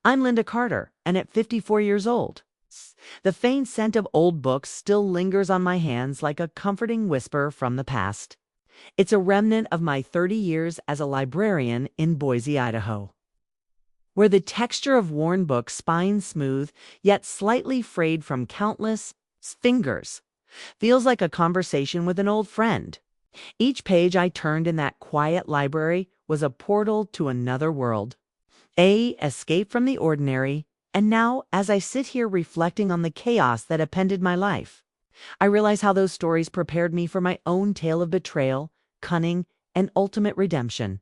I'm Linda Carter, and at 54 years old, the faint scent of old books still lingers on my hands like a comforting whisper from the past. It's a remnant of my 30 years as a librarian in Boise, Idaho, where the texture of worn books, spine smooth, yet slightly frayed from countless fingers, feels like a conversation with an old friend. Each page I turned in that quiet library was a portal to another world, a escape from the ordinary. And now, as I sit here reflecting on the chaos that appended my life, I realize how those stories prepared me for my own tale of betrayal, cunning, and ultimate redemption.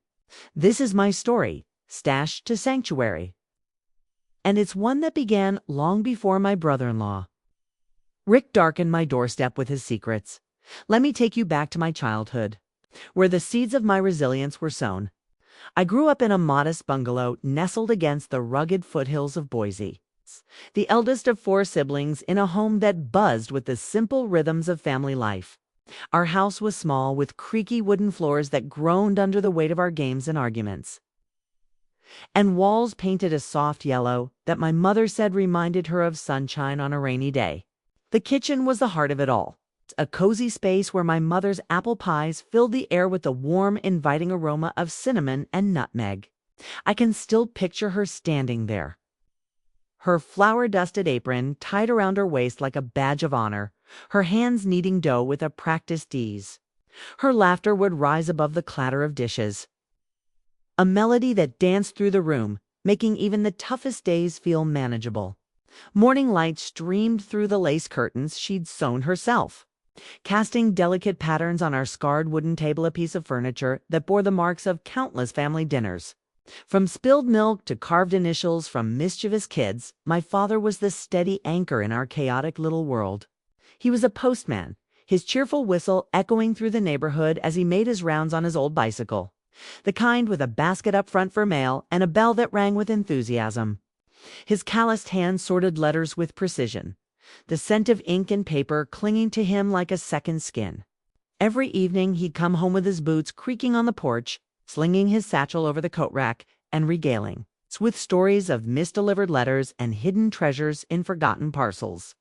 This is my story, Stashed to Sanctuary. And it's one that began long before my brother-in-law, Rick, darkened my doorstep with his secrets. Let me take you back to my childhood, where the seeds of my resilience were sown. I grew up in a modest bungalow nestled against the rugged foothills of Boise, the eldest of 4 siblings in a home that buzzed with the simple rhythms of family life. Our house was small, with creaky wooden floors that groaned under the weight of our games and arguments, and walls painted a soft yellow that my mother said reminded her of sunshine on a rainy day. The kitchen was the heart of it all, a cozy space where my mother's apple pies filled the air with the warm, inviting aroma of cinnamon and nutmeg. I can still picture her standing there, her flour-dusted apron tied around her waist like a badge of honor, her hands kneading dough with a practiced ease. Her laughter would rise above the clatter of dishes, a melody that danced through the room, making even the toughest days feel manageable. Morning light streamed through the lace curtains she'd sewn herself, casting delicate patterns on our scarred wooden table, a piece of furniture that bore the marks of countless family dinners. From spilled milk to carved initials from mischievous kids, my father was the steady anchor in our chaotic little world. He was a postman, his cheerful whistle echoing through the neighborhood as he made his rounds on his old bicycle, the kind with a basket up front for mail and a bell that rang with enthusiasm. His calloused hands sorted letters with precision, the scent of ink and paper clinging to him like a second skin. Every evening he'd come home with his boots creaking on the porch, slinging his satchel over the coat rack, and regaling us with stories of misdelivered letters and hidden treasures in forgotten parcels.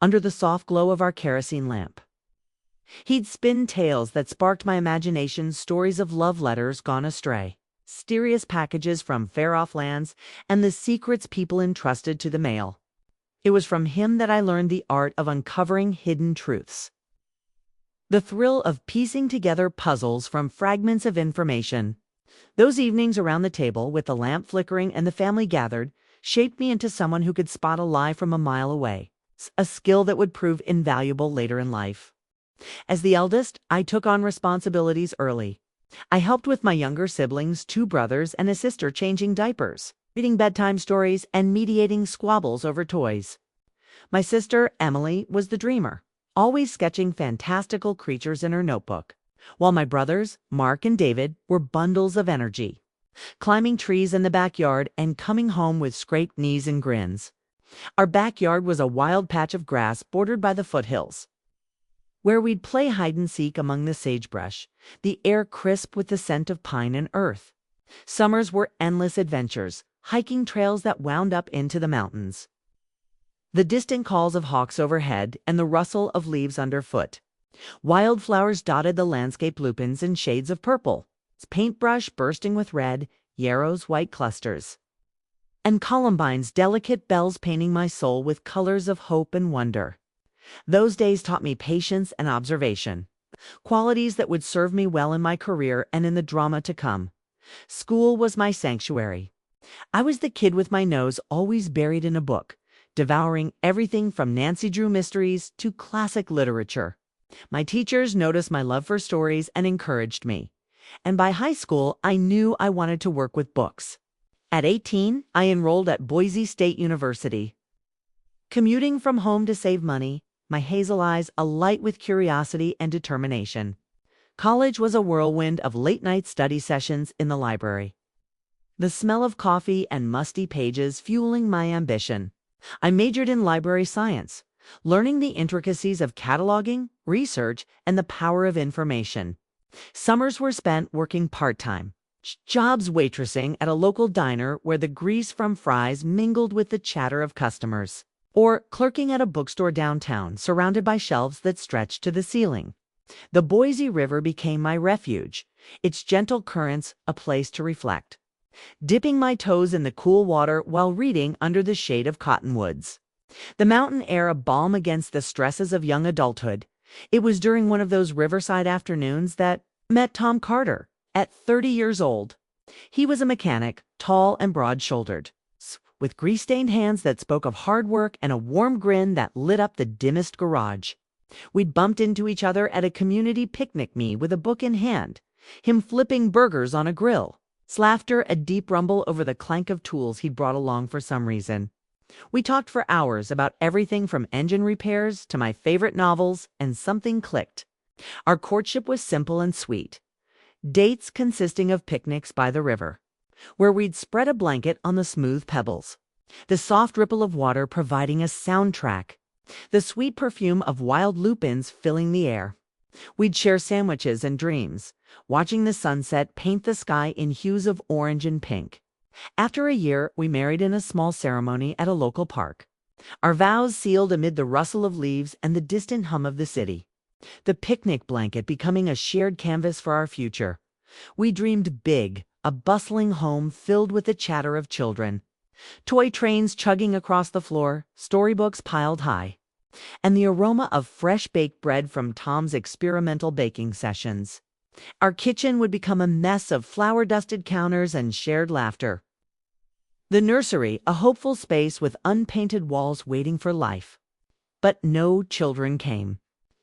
Under the soft glow of our kerosene lamp, he'd spin tales that sparked my imagination, stories of love letters gone astray, mysterious packages from far-off lands, and the secrets people entrusted to the mail. It was from him that I learned the art of uncovering hidden truths, the thrill of piecing together puzzles from fragments of information. Those evenings around the table, with the lamp flickering and the family gathered, shaped me into someone who could spot a lie from a mile away, a skill that would prove invaluable later in life. As the eldest, I took on responsibilities early. I helped with my younger siblings, 2 brothers and a sister, changing diapers, reading bedtime stories, and mediating squabbles over toys. My sister, Emily, was the dreamer, always sketching fantastical creatures in her notebook, while my brothers, Mark and David, were bundles of energy, climbing trees in the backyard and coming home with scraped knees and grins. Our backyard was a wild patch of grass bordered by the foothills, where we'd play hide-and-seek among the sagebrush, the air crisp with the scent of pine and earth. Summers were endless adventures, hiking trails that wound up into the mountains, the distant calls of hawks overhead and the rustle of leaves underfoot. Wildflowers dotted the landscape, lupins in shades of purple, paintbrush bursting with red, yarrow's white clusters, and columbine's delicate bells painting my soul with colors of hope and wonder. Those days taught me patience and observation, qualities that would serve me well in my career and in the drama to come. School was my sanctuary. I was the kid with my nose always buried in a book, devouring everything from Nancy Drew mysteries to classic literature. My teachers noticed my love for stories and encouraged me, and by high school I knew I wanted to work with books. At 18, I enrolled at Boise State University. Commuting from home to save money, my hazel eyes alight with curiosity and determination. College was a whirlwind of late-night study sessions in the library, the smell of coffee and musty pages fueling my ambition. I majored in library science, learning the intricacies of cataloging, research, and the power of information. Summers were spent working part-time, Jobs waitressing at a local diner where the grease from fries mingled with the chatter of customers. Or clerking at a bookstore downtown, surrounded by shelves that stretched to the ceiling. The Boise River became my refuge, its gentle currents a place to reflect. Dipping my toes in the cool water while reading under the shade of cottonwoods. The mountain air a balm against the stresses of young adulthood. It was during one of those riverside afternoons that met Tom Carter, at 30 years old. He was a mechanic, tall and broad-shouldered, with grease-stained hands that spoke of hard work and a warm grin that lit up the dimmest garage. We'd bumped into each other at a community picnic, me with a book in hand, him flipping burgers on a grill, laughter a deep rumble over the clank of tools he'd brought along for some reason. We talked for hours about everything from engine repairs to my favorite novels, and something clicked. Our courtship was simple and sweet. Dates consisting of picnics by the river, where we'd spread a blanket on the smooth pebbles, the soft ripple of water providing a soundtrack, the sweet perfume of wild lupins filling the air. We'd share sandwiches and dreams, watching the sunset paint the sky in hues of orange and pink. After a year, we married in a small ceremony at a local park, our vows sealed amid the rustle of leaves and the distant hum of the city. The picnic blanket becoming a shared canvas for our future. We dreamed big, a bustling home filled with the chatter of children, toy trains chugging across the floor, storybooks piled high, and the aroma of fresh baked bread from Tom's experimental baking sessions. Our kitchen would become a mess of flour-dusted counters and shared laughter. The nursery, a hopeful space with unpainted walls waiting for life. But no children came.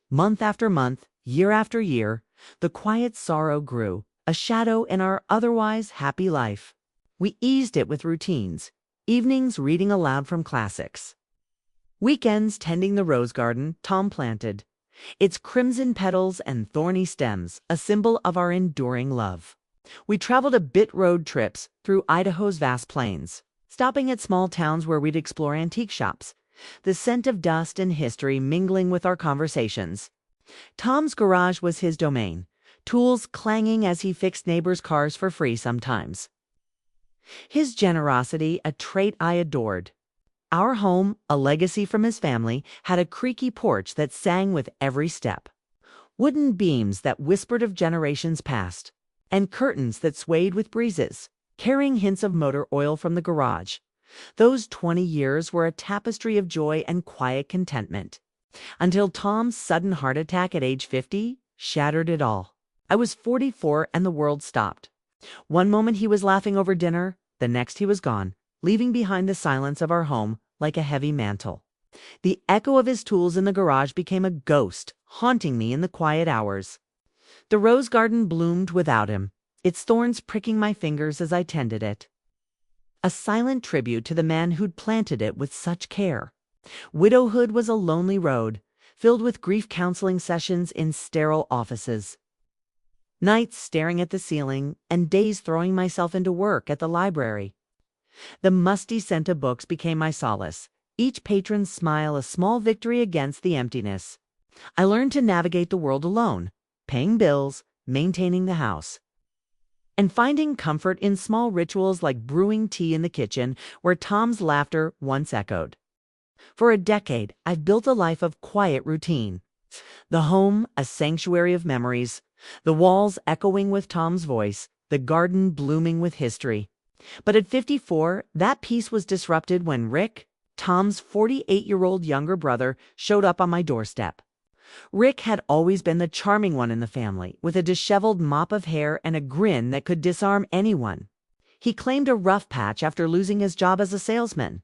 Month after month, year after year, the quiet sorrow grew, a shadow in our otherwise happy life. We eased it with routines, evenings reading aloud from classics. Weekends tending the rose garden Tom planted, its crimson petals and thorny stems, a symbol of our enduring love. We traveled a bit road trips through Idaho's vast plains, stopping at small towns where we'd explore antique shops, the scent of dust and history mingling with our conversations. Tom's garage was his domain, tools clanging as he fixed neighbors' cars for free sometimes. His generosity, a trait I adored. Our home, a legacy from his family, had a creaky porch that sang with every step, wooden beams that whispered of generations past, and curtains that swayed with breezes, carrying hints of motor oil from the garage. Those 20 years were a tapestry of joy and quiet contentment, until Tom's sudden heart attack at age 50 shattered it all. I was 44 and the world stopped. One moment he was laughing over dinner, the next he was gone, leaving behind the silence of our home like a heavy mantle. The echo of his tools in the garage became a ghost, haunting me in the quiet hours. The rose garden bloomed without him, its thorns pricking my fingers as I tended it. A silent tribute to the man who'd planted it with such care. Widowhood was a lonely road, filled with grief counseling sessions in sterile offices. Nights staring at the ceiling, and days throwing myself into work at the library. The musty scent of books became my solace, each patron's smile a small victory against the emptiness. I learned to navigate the world alone, paying bills, maintaining the house, and finding comfort in small rituals like brewing tea in the kitchen where Tom's laughter once echoed. For a decade, I've built a life of quiet routine. The home, a sanctuary of memories, the walls echoing with Tom's voice, the garden blooming with history. But at 54, that peace was disrupted when Rick, Tom's 48-year-old younger brother, showed up on my doorstep. Rick had always been the charming one in the family, with a disheveled mop of hair and a grin that could disarm anyone. He claimed a rough patch after losing his job as a salesman.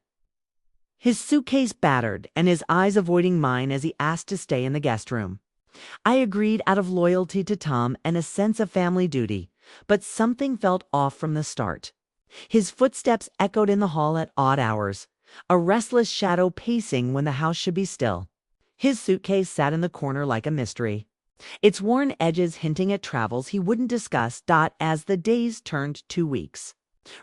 His suitcase battered and his eyes avoiding mine as he asked to stay in the guest room. I agreed out of loyalty to Tom and a sense of family duty, but something felt off from the start. His footsteps echoed in the hall at odd hours, a restless shadow pacing when the house should be still. His suitcase sat in the corner like a mystery, its worn edges hinting at travels he wouldn't discuss. As the days turned 2 weeks,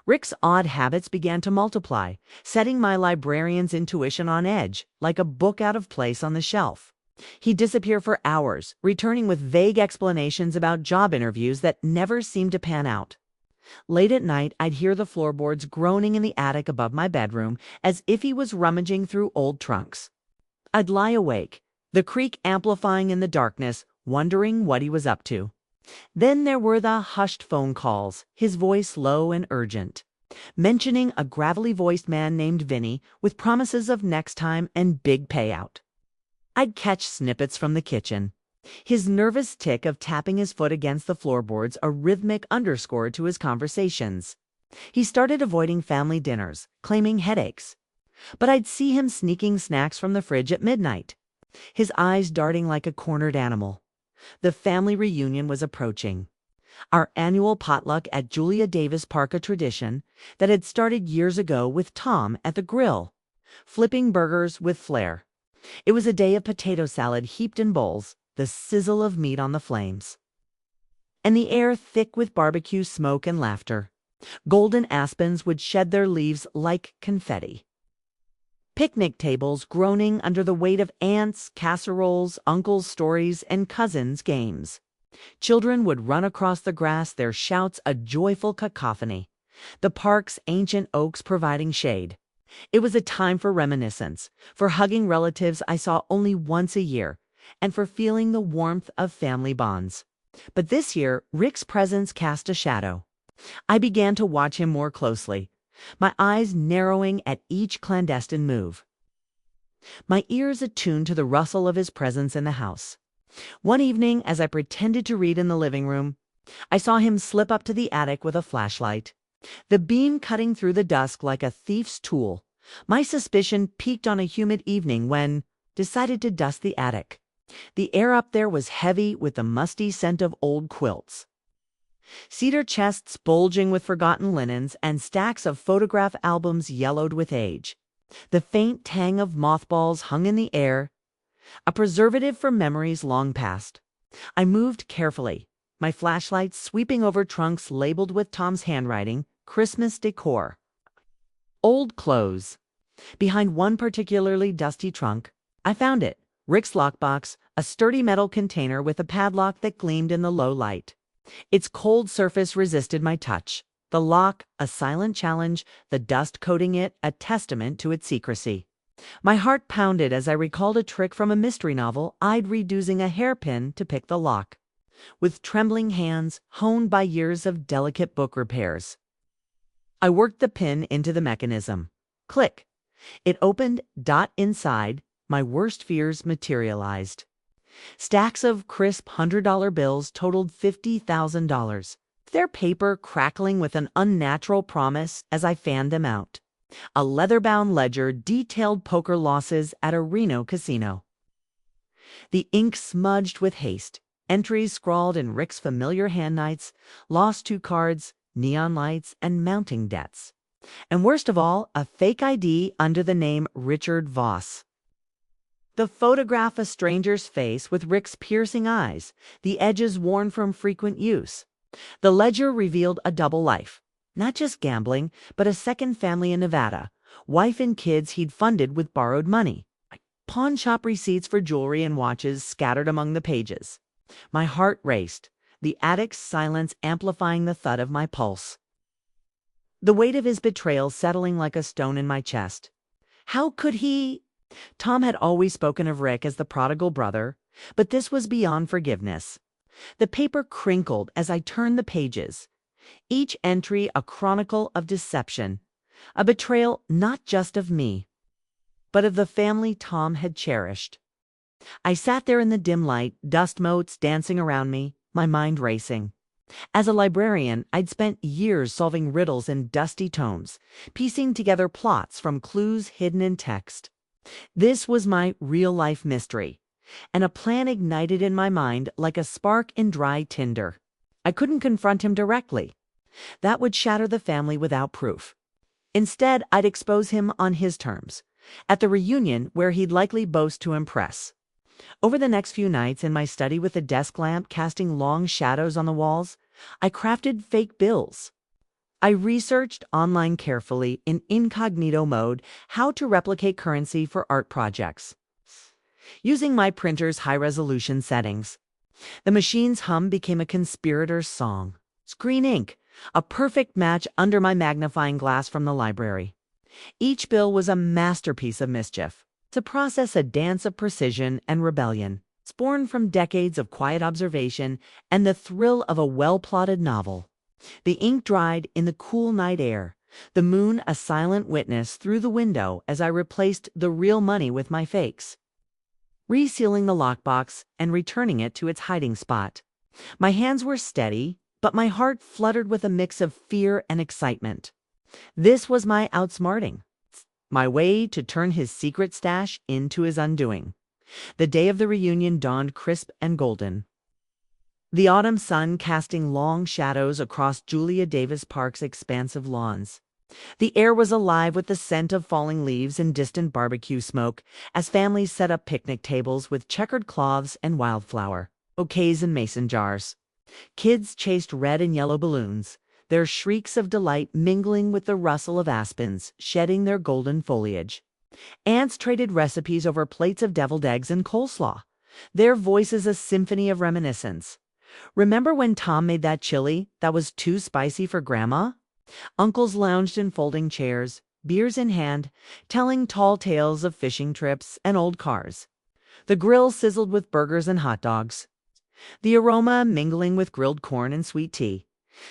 Rick's odd habits began to multiply, setting my librarian's intuition on edge, like a book out of place on the shelf. He'd disappear for hours, returning with vague explanations about job interviews that never seemed to pan out. Late at night, I'd hear the floorboards groaning in the attic above my bedroom as if he was rummaging through old trunks. I'd lie awake, the creak amplifying in the darkness, wondering what he was up to. Then there were the hushed phone calls, his voice low and urgent, mentioning a gravelly-voiced man named Vinny with promises of next time and big payout. I'd catch snippets from the kitchen, his nervous tick of tapping his foot against the floorboards a rhythmic underscore to his conversations. He started avoiding family dinners, claiming headaches. But I'd see him sneaking snacks from the fridge at midnight, his eyes darting like a cornered animal. The family reunion was approaching. Our annual potluck at Julia Davis Park, a tradition that had started years ago with Tom at the grill, flipping burgers with flair. It was a day of potato salad heaped in bowls, the sizzle of meat on the flames, and the air thick with barbecue smoke and laughter. Golden aspens would shed their leaves like confetti. Picnic tables groaning under the weight of aunts, casseroles, uncles' stories, and cousins' games. Children would run across the grass, their shouts a joyful cacophony, the park's ancient oaks providing shade. It was a time for reminiscence, for hugging relatives I saw only once a year, and for feeling the warmth of family bonds. But this year, Rick's presence cast a shadow. I began to watch him more closely, my eyes narrowing at each clandestine move, my ears attuned to the rustle of his presence in the house. One evening, as I pretended to read in the living room, I saw him slip up to the attic with a flashlight, the beam cutting through the dusk like a thief's tool. My suspicion peaked on a humid evening when decided to dust the attic. The air up there was heavy with the musty scent of old quilts, cedar chests bulging with forgotten linens, and stacks of photograph albums yellowed with age. The faint tang of mothballs hung in the air, a preservative for memories long past. I moved carefully, my flashlight sweeping over trunks labeled with Tom's handwriting, Christmas decor. Old clothes. Behind one particularly dusty trunk, I found it, Rick's lockbox, a sturdy metal container with a padlock that gleamed in the low light. Its cold surface resisted my touch, the lock a silent challenge, the dust coating it a testament to its secrecy. My heart pounded as I recalled a trick from a mystery novel I'd read using a hairpin to pick the lock, with trembling hands honed by years of delicate book repairs. I worked the pin into the mechanism. Click. It opened. Inside, my worst fears materialized. Stacks of crisp $100 bills totaled $50,000, their paper crackling with an unnatural promise as I fanned them out. A leather-bound ledger detailed poker losses at a Reno casino. The ink smudged with haste, entries scrawled in Rick's familiar handwrites, lost 2 cards, neon lights, and mounting debts. And worst of all, a fake ID under the name Richard Voss. The photograph a stranger's face with Rick's piercing eyes, the edges worn from frequent use. The ledger revealed a double life. Not just gambling, but a second family in Nevada, wife and kids he'd funded with borrowed money. Pawn shop receipts for jewelry and watches scattered among the pages. My heart raced, the attic's silence amplifying the thud of my pulse. The weight of his betrayal settling like a stone in my chest. How could he? Tom had always spoken of Rick as the prodigal brother, but this was beyond forgiveness. The paper crinkled as I turned the pages, each entry a chronicle of deception, a betrayal not just of me, but of the family Tom had cherished. I sat there in the dim light, dust motes dancing around me, my mind racing. As a librarian, I'd spent years solving riddles in dusty tomes, piecing together plots from clues hidden in text. This was my real-life mystery, and a plan ignited in my mind like a spark in dry tinder. I couldn't confront him directly. That would shatter the family without proof. Instead, I'd expose him on his terms, at the reunion where he'd likely boast to impress. Over the next few nights in my study with the desk lamp casting long shadows on the walls, I crafted fake bills. I researched online carefully in incognito mode how to replicate currency for art projects, using my printer's high-resolution settings. The machine's hum became a conspirator's song. Screen ink, a perfect match under my magnifying glass from the library. Each bill was a masterpiece of mischief. To process a dance of precision and rebellion, born from decades of quiet observation and the thrill of a well-plotted novel. The ink dried in the cool night air, the moon a silent witness through the window as I replaced the real money with my fakes, resealing the lockbox and returning it to its hiding spot. My hands were steady, but my heart fluttered with a mix of fear and excitement. This was my outsmarting, my way to turn his secret stash into his undoing. The day of the reunion dawned crisp and golden, the autumn sun casting long shadows across Julia Davis Park's expansive lawns. The air was alive with the scent of falling leaves and distant barbecue smoke as families set up picnic tables with checkered cloths and wildflower bouquets and mason jars. Kids chased red and yellow balloons, their shrieks of delight mingling with the rustle of aspens shedding their golden foliage. Aunts traded recipes over plates of deviled eggs and coleslaw, their voices a symphony of reminiscence. Remember when Tom made that chili that was too spicy for Grandma? Uncles lounged in folding chairs, beers in hand, telling tall tales of fishing trips and old cars. The grill sizzled with burgers and hot dogs, the aroma mingling with grilled corn and sweet tea,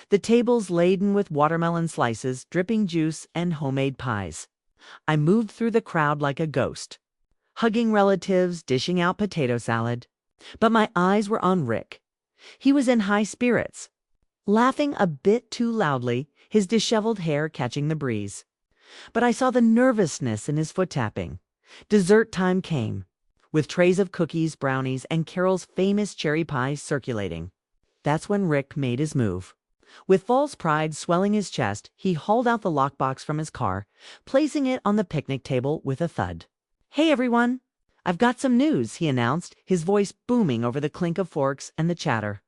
the tables laden with watermelon slices, dripping juice, and homemade pies. I moved through the crowd like a ghost, hugging relatives, dishing out potato salad. But my eyes were on Rick. He was in high spirits, laughing a bit too loudly, his disheveled hair catching the breeze. But I saw the nervousness in his foot tapping. Dessert time came, with trays of cookies, brownies, and Carol's famous cherry pies circulating. That's when Rick made his move. With false pride swelling his chest, he hauled out the lockbox from his car, placing it on the picnic table with a thud. "Hey, everyone! I've got some news," he announced, his voice booming over the clink of forks and the chatter.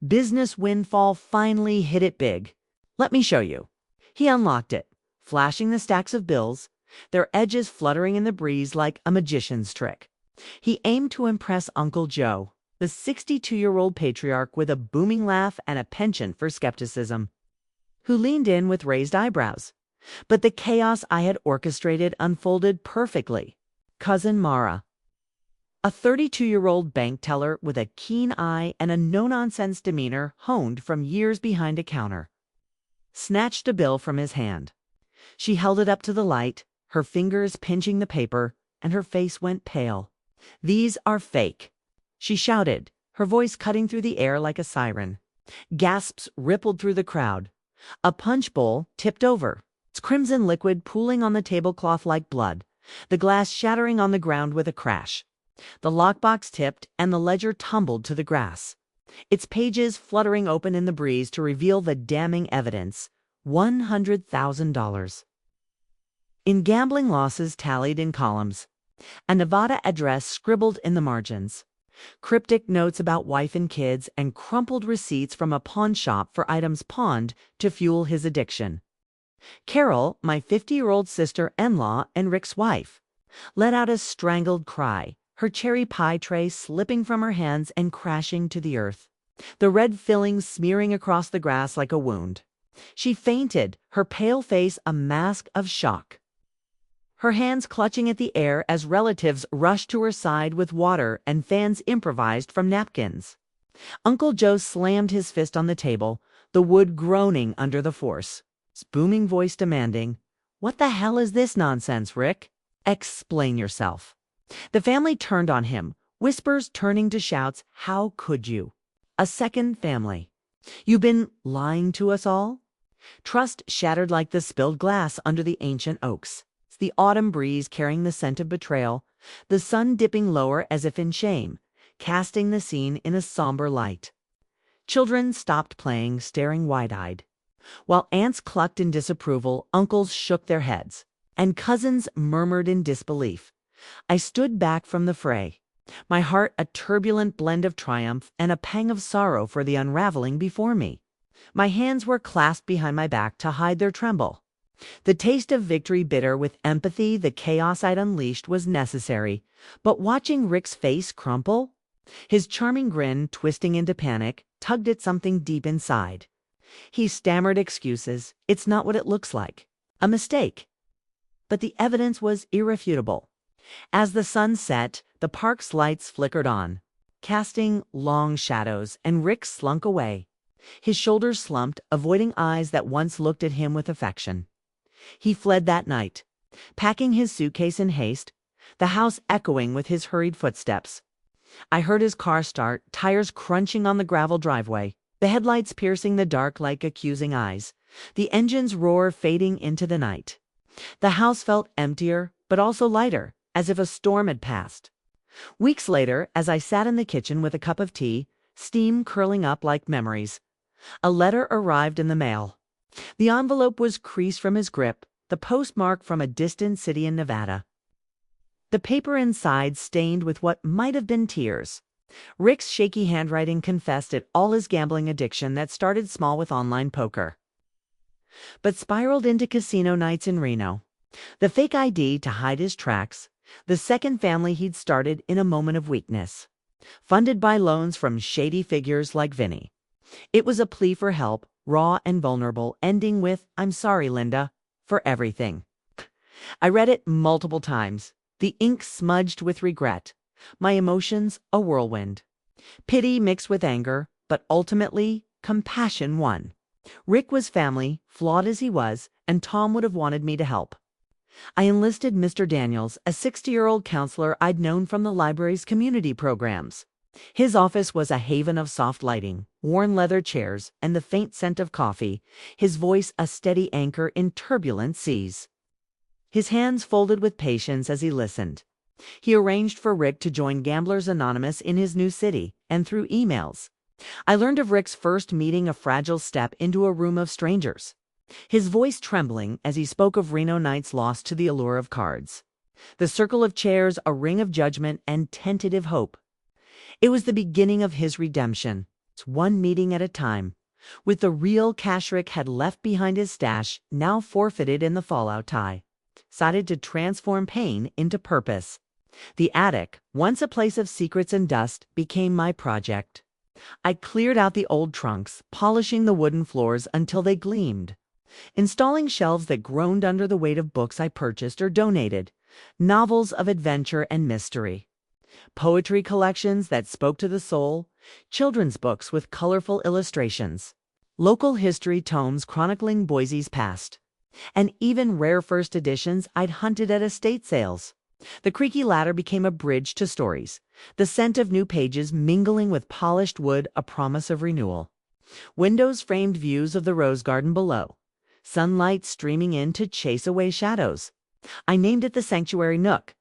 "Business windfall finally hit it big. Let me show you." He unlocked it, flashing the stacks of bills, their edges fluttering in the breeze like a magician's trick. He aimed to impress Uncle Joe, the 62-year-old patriarch with a booming laugh and a penchant for skepticism, who leaned in with raised eyebrows. But the chaos I had orchestrated unfolded perfectly. Cousin Mara, a 32-year-old bank teller with a keen eye and a no-nonsense demeanor honed from years behind a counter, snatched a bill from his hand. She held it up to the light, her fingers pinching the paper, and her face went pale. "These are fake," she shouted, her voice cutting through the air like a siren. Gasps rippled through the crowd. A punch bowl tipped over, its crimson liquid pooling on the tablecloth like blood, the glass shattering on the ground with a crash. The lockbox tipped and the ledger tumbled to the grass, its pages fluttering open in the breeze to reveal the damning evidence: $100,000. In gambling losses tallied in columns, a Nevada address scribbled in the margins, cryptic notes about wife and kids, and crumpled receipts from a pawn shop for items pawned to fuel his addiction. Carol, my 50-year-old sister-in-law and Rick's wife, let out a strangled cry, her cherry pie tray slipping from her hands and crashing to the earth, the red filling smearing across the grass like a wound. She fainted, her pale face a mask of shock, her hands clutching at the air as relatives rushed to her side with water and fans improvised from napkins. Uncle Joe slammed his fist on the table, the wood groaning under the force, his booming voice demanding, "What the hell is this nonsense, Rick? Explain yourself." The family turned on him, whispers turning to shouts. "How could you? A second family. You've been lying to us all?" Trust shattered like the spilled glass under the ancient oaks, the autumn breeze carrying the scent of betrayal, the sun dipping lower as if in shame, casting the scene in a somber light. Children stopped playing, staring wide-eyed. While aunts clucked in disapproval, uncles shook their heads, and cousins murmured in disbelief. I stood back from the fray, my heart a turbulent blend of triumph and a pang of sorrow for the unraveling before me. My hands were clasped behind my back to hide their tremble. The taste of victory bitter with empathy the chaos I'd unleashed was necessary, but watching Rick's face crumple, his charming grin twisting into panic, tugged at something deep inside. He stammered excuses. It's not what it looks like. A mistake. But the evidence was irrefutable. As the sun set, the park's lights flickered on, casting long shadows, and Rick slunk away. His shoulders slumped, avoiding eyes that once looked at him with affection. He fled that night, packing his suitcase in haste, the house echoing with his hurried footsteps. I heard his car start, tires crunching on the gravel driveway, the headlights piercing the dark like accusing eyes, the engine's roar fading into the night. The house felt emptier, but also lighter, as if a storm had passed. Weeks later, as I sat in the kitchen with a cup of tea, steam curling up like memories, a letter arrived in the mail. The envelope was creased from his grip, the postmark from a distant city in Nevada. The paper inside stained with what might have been tears. Rick's shaky handwriting confessed at all his gambling addiction that started small with online poker, but spiraled into casino nights in Reno, the fake ID to hide his tracks, the second family he'd started in a moment of weakness, funded by loans from shady figures like Vinny. It was a plea for help, raw and vulnerable, ending with, "I'm sorry, Linda, for everything." I read it multiple times, the ink smudged with regret, my emotions a whirlwind. Pity mixed with anger, but ultimately, compassion won. Rick was family, flawed as he was, and Tom would have wanted me to help. I enlisted Mr. Daniels, a 60-year-old counselor I'd known from the library's community programs. His office was a haven of soft lighting, worn leather chairs, and the faint scent of coffee, his voice a steady anchor in turbulent seas. His hands folded with patience as he listened. He arranged for Rick to join Gamblers Anonymous in his new city, and through emails, I learned of Rick's first meeting a fragile step into a room of strangers, his voice trembling as he spoke of Reno nights lost to the allure of cards. The circle of chairs, a ring of judgment and tentative hope. It was the beginning of his redemption, one meeting at a time, with the real cash Rick had left behind his stash, now forfeited in the fallout tie, decided to transform pain into purpose. The attic, once a place of secrets and dust, became my project. I cleared out the old trunks, polishing the wooden floors until they gleamed, installing shelves that groaned under the weight of books I purchased or donated, novels of adventure and mystery, poetry collections that spoke to the soul, children's books with colorful illustrations, local history tomes chronicling Boise's past, and even rare first editions I'd hunted at estate sales. The creaky ladder became a bridge to stories, the scent of new pages mingling with polished wood, a promise of renewal. Windows framed views of the rose garden below, sunlight streaming in to chase away shadows. I named it the Sanctuary Nook,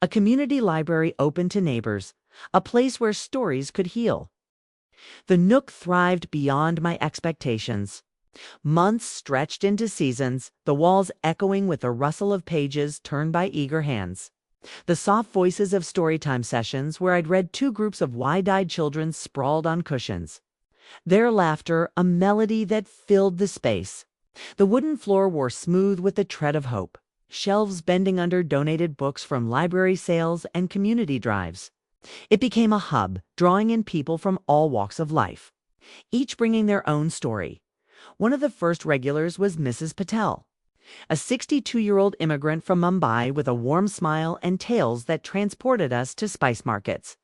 a community library open to neighbors, a place where stories could heal. The Nook thrived beyond my expectations. Months stretched into seasons, the walls echoing with the rustle of pages turned by eager hands. The soft voices of storytime sessions where I'd read two groups of wide-eyed children sprawled on cushions. Their laughter, a melody that filled the space. The wooden floor wore smooth with the tread of hope, shelves bending under donated books from library sales and community drives. It became a hub, drawing in people from all walks of life, each bringing their own story. One of the first regulars was Mrs. Patel, a 62-year-old immigrant from Mumbai with a warm smile and tales that transported us to spice markets,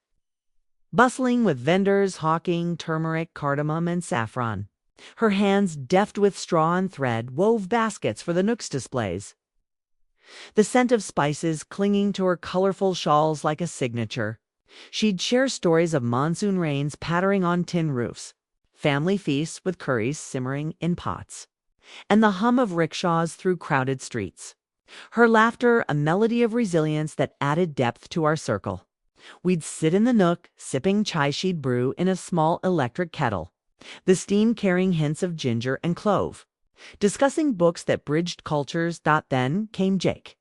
bustling with vendors hawking turmeric, cardamom, and saffron. Her hands, deft with straw and thread, wove baskets for the Nook's displays, the scent of spices clinging to her colorful shawls like a signature. She'd share stories of monsoon rains pattering on tin roofs, family feasts with curries simmering in pots, and the hum of rickshaws through crowded streets. Her laughter, a melody of resilience that added depth to our circle. We'd sit in the Nook, sipping chai she'd brew in a small electric kettle, the steam carrying hints of ginger and clove, discussing books that bridged cultures. Then came Jake,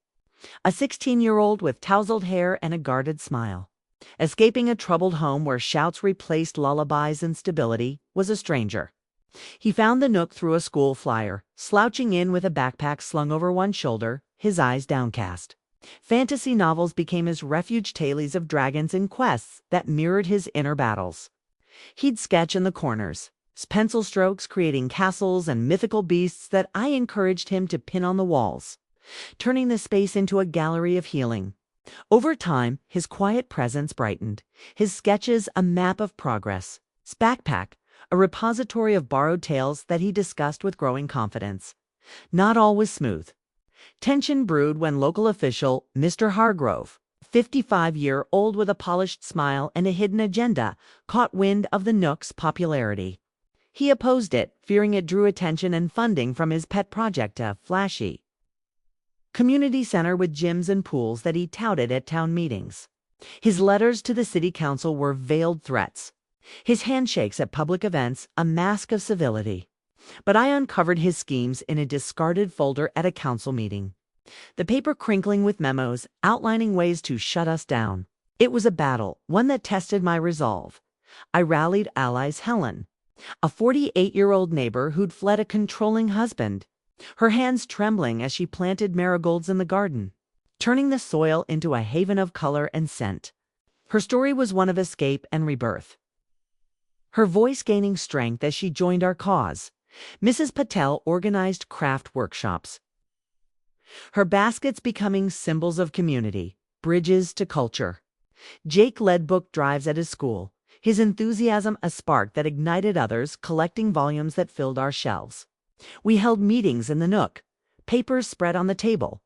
a 16-year-old with tousled hair and a guarded smile. Escaping a troubled home where shouts replaced lullabies and stability, was a stranger. He found the Nook through a school flyer, slouching in with a backpack slung over one shoulder, his eyes downcast. Fantasy novels became his refuge, tales of dragons and quests that mirrored his inner battles. He'd sketch in the corners, pencil strokes creating castles and mythical beasts that I encouraged him to pin on the walls, turning the space into a gallery of healing. Over time, his quiet presence brightened, his sketches a map of progress, his backpack a repository of borrowed tales that he discussed with growing confidence. Not all was smooth. Tension brewed when local official Mr. Hargrove, 55-year-old with a polished smile and a hidden agenda, caught wind of the Nook's popularity. He opposed it, fearing it drew attention and funding from his pet project, a flashy community center with gyms and pools that he touted at town meetings. His letters to the city council were veiled threats. His handshakes at public events a mask of civility. But I uncovered his schemes in a discarded folder at a council meeting. The paper crinkling with memos outlining ways to shut us down. It was a battle, one that tested my resolve. I rallied allies Helen, a 48-year-old neighbor who'd fled a controlling husband, her hands trembling as she planted marigolds in the garden, turning the soil into a haven of color and scent. Her story was one of escape and rebirth. Her voice gaining strength as she joined our cause. Mrs. Patel organized craft workshops, her baskets becoming symbols of community, bridges to culture. Jake led book drives at his school, his enthusiasm a spark that ignited others, collecting volumes that filled our shelves. We held meetings in the Nook, papers spread on the table,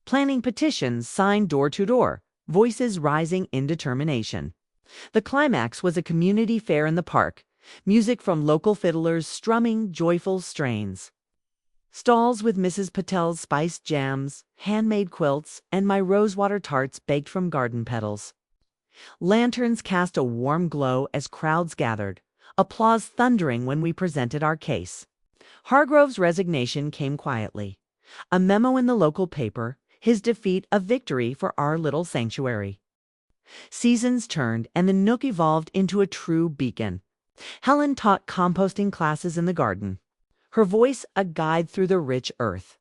planning petitions signed door to door, voices rising in determination. The climax was a community fair in the park, music from local fiddlers strumming joyful strains. Stalls with Mrs. Patel's spiced jams, handmade quilts, and my rosewater tarts baked from garden petals. Lanterns cast a warm glow as crowds gathered, applause thundering when we presented our case. Hargrove's resignation came quietly. A memo in the local paper, his defeat a victory for our little sanctuary. Seasons turned and the Nook evolved into a true beacon. Helen taught composting classes in the garden, her voice a guide through the rich earth.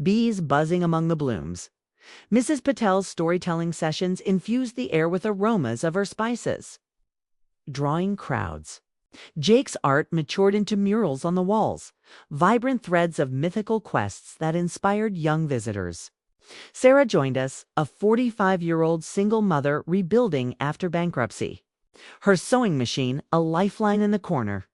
Bees buzzing among the blooms. Mrs. Patel's storytelling sessions infused the air with aromas of her spices, drawing crowds. Jake's art matured into murals on the walls, vibrant threads of mythical quests that inspired young visitors. Sarah joined us, a 45-year-old single mother rebuilding after bankruptcy. Her sewing machine a lifeline in the corner,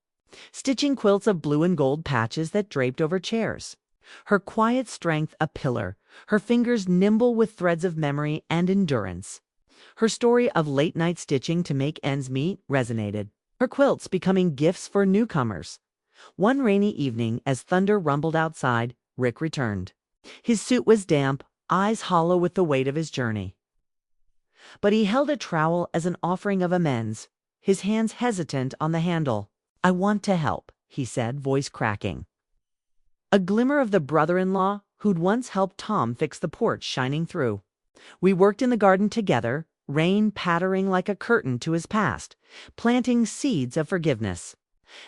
stitching quilts of blue and gold patches that draped over chairs. Her quiet strength a pillar, her fingers nimble with threads of memory and endurance. Her story of late-night stitching to make ends meet resonated, her quilts becoming gifts for newcomers. One rainy evening, as thunder rumbled outside, Rick returned. His suit was damp, eyes hollow with the weight of his journey. But he held a trowel as an offering of amends, his hands hesitant on the handle. "I want to help," he said, voice cracking. A glimmer of the brother-in-law who'd once helped Tom fix the porch shining through. We worked in the garden together, rain pattering like a curtain to his past, planting seeds of forgiveness.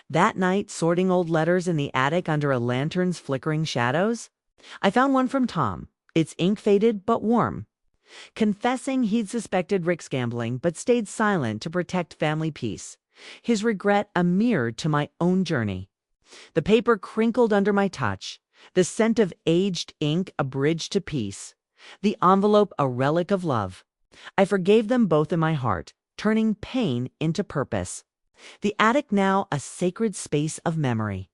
That night, sorting old letters in the attic under a lantern's flickering shadows, I found one from Tom, its ink faded but warm, confessing he'd suspected Rick's gambling but stayed silent to protect family peace, his regret a mirror to my own journey. The paper crinkled under my touch, the scent of aged ink a bridge to peace, the envelope a relic of love. I forgave them both in my heart, turning pain into purpose. The attic now a sacred space of memory.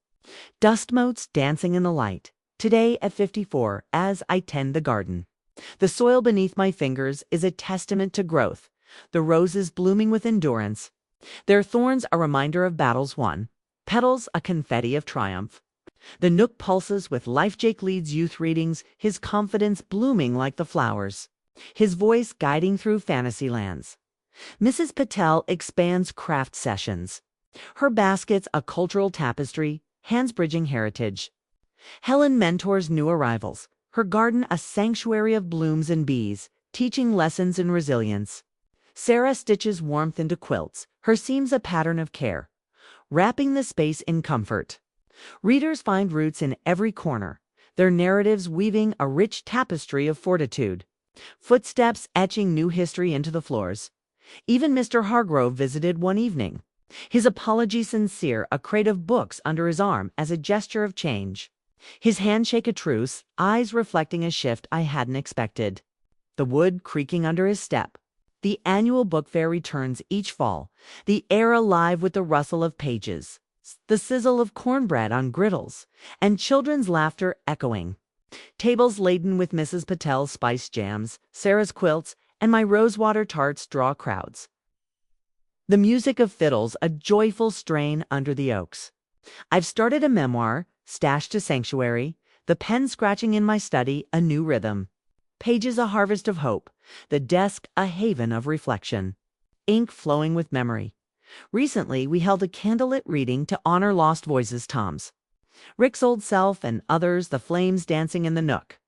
Dust motes dancing in the light, today at 54 as I tend the garden. The soil beneath my fingers is a testament to growth, the roses blooming with endurance, their thorns a reminder of battles won, petals a confetti of triumph. The Nook pulses with Life. Jake leads youth readings, his confidence blooming like the flowers, his voice guiding through fantasy lands. Mrs. Patel expands craft sessions, her baskets a cultural tapestry, hands bridging heritage. Helen mentors new arrivals, her garden a sanctuary of blooms and bees, teaching lessons in resilience. Sarah stitches warmth into quilts, her seams a pattern of care, wrapping the space in comfort. Readers find roots in every corner, their narratives weaving a rich tapestry of fortitude, footsteps etching new history into the floors. Even Mr. Hargrove visited one evening, His apology sincere, a crate of books under his arm as a gesture of change. His handshake a truce, eyes reflecting a shift I hadn't expected. The wood creaking under his step. The annual book fair returns each fall, the air alive with the rustle of pages, the sizzle of cornbread on griddles, and children's laughter echoing. Tables laden with Mrs. Patel's spiced jams, Sarah's quilts, and my rosewater tarts draw crowds. The music of fiddles, a joyful strain under the oaks. I've started a memoir, stashed a sanctuary, the pen scratching in my study a new rhythm. Pages a harvest of hope, the desk a haven of reflection. Ink flowing with memory. Recently, we held a candlelit reading to honor lost voices Tom's. Rick's old self and others, the flames dancing in the nook.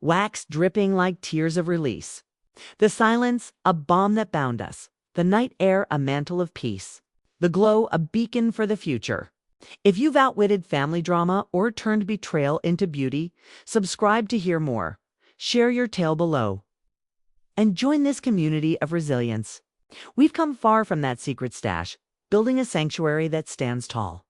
Wax dripping like tears of release. The silence, a balm that bound us. The night air, a mantle of peace. The glow, a beacon for the future. If you've outwitted family drama or turned betrayal into beauty, subscribe to hear more. Share your tale below. And join this community of resilience. We've come far from that secret stash, building a sanctuary that stands tall.